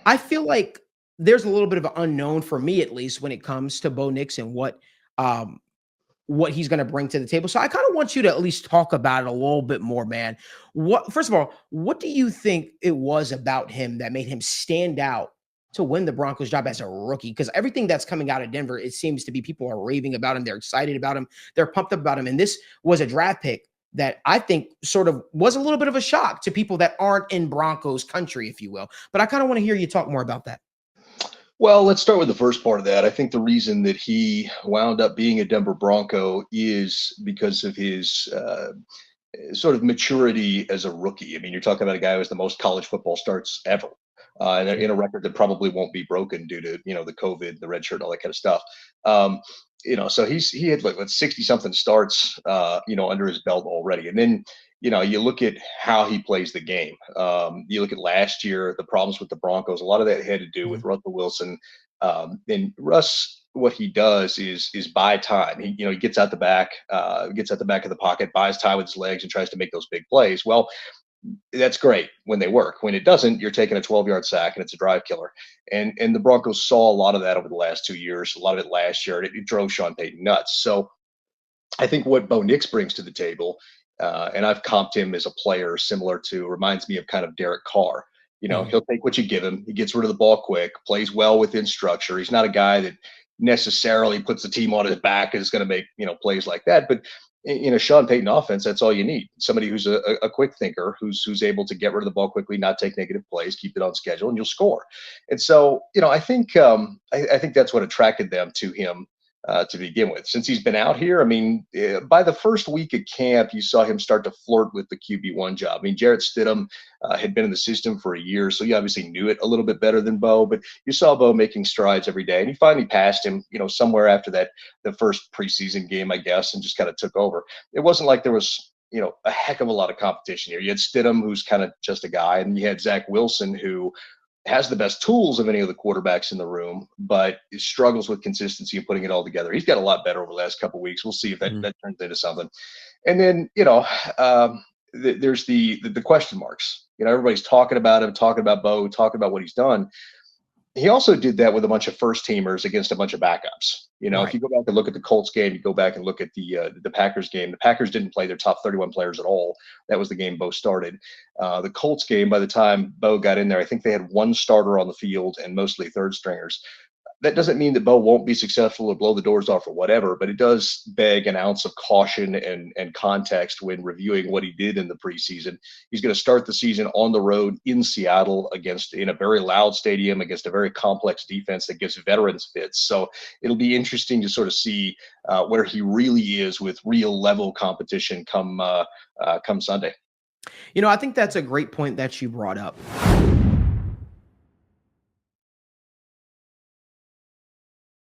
I feel like there's a little bit of an unknown for me, at least, when it comes to Bo Nix and what he's going to bring to the table. So I kind of want you to at least talk about it a little bit more, man. First of all, what do you think it was about him that made him stand out to win the Broncos job as a rookie? Because everything that's coming out of Denver, it seems to be people are raving about him. They're excited about him. They're pumped up about him. And this was a draft pick that I think sort of was a little bit of a shock to people that aren't in Broncos country, if you will. But I kind of want to hear you talk more about that. Well, let's start with the first part of that. I think the reason that he wound up being a Denver Bronco is because of his sort of maturity as a rookie. I mean, you're talking about a guy who has the most college football starts ever, in a record that probably won't be broken due to the COVID, the red shirt, all that kind of stuff. Um, so he had like 60 something starts, under his belt already, and then you look at how he plays the game. You look at last year, the problems with the Broncos. A lot of that had to do with Mhm. Russell Wilson. And Russ, what he does is buy time. He gets out the back, gets out the back of the pocket, buys time with his legs, and tries to make those big plays. Well, that's great when they work. When it doesn't, you're taking a 12-yard sack and it's a drive killer. And the Broncos saw a lot of that over the last 2 years, a lot of it last year. And it drove Sean Payton nuts. So I think what Bo Nix brings to the table, and I've comped him as a player similar to, reminds me of kind of Derek Carr. Mhm. He'll take what you give him. He gets rid of the ball quick, plays well within structure. He's not a guy that necessarily puts the team on his back and is going to make plays like that. But in a Sean Payton offense, that's all you need. Somebody who's a quick thinker, who's able to get rid of the ball quickly, not take negative plays, keep it on schedule, and you'll score. And so, I think I think that's what attracted them to him to begin with. Since he's been out here, I mean, by the first week of camp, you saw him start to flirt with the QB1 job. I mean, Jarrett Stidham had been in the system for a year, so you obviously knew it a little bit better than Bo, but you saw Bo making strides every day, and he finally passed him, somewhere after the first preseason game, I guess, and just kind of took over. It wasn't like there was, a heck of a lot of competition here. You had Stidham, who's kind of just a guy, and you had Zach Wilson, who has the best tools of any of the quarterbacks in the room, but struggles with consistency and putting it all together. He's got a lot better over the last couple of weeks. We'll see if that, Mhm. that turns into something. And then, there's the question marks. Everybody's talking about him, talking about Bo, talking about what he's done. He also did that with a bunch of first teamers against a bunch of backups. If Right. you go back and look at the Colts game, you go back and look at the Packers game. The Packers didn't play their top 31 players at all. That was the game Bo started. The Colts game, by the time Bo got in there, I think they had one starter on the field and mostly third stringers. That doesn't mean that Bo won't be successful or blow the doors off or whatever, but it does beg an ounce of caution and context when reviewing what he did in the preseason. He's going to start the season on the road in Seattle in a very loud stadium against a very complex defense that gives veterans fits. So it'll be interesting to sort of see where he really is with real level competition come Sunday. I think that's a great point that you brought up.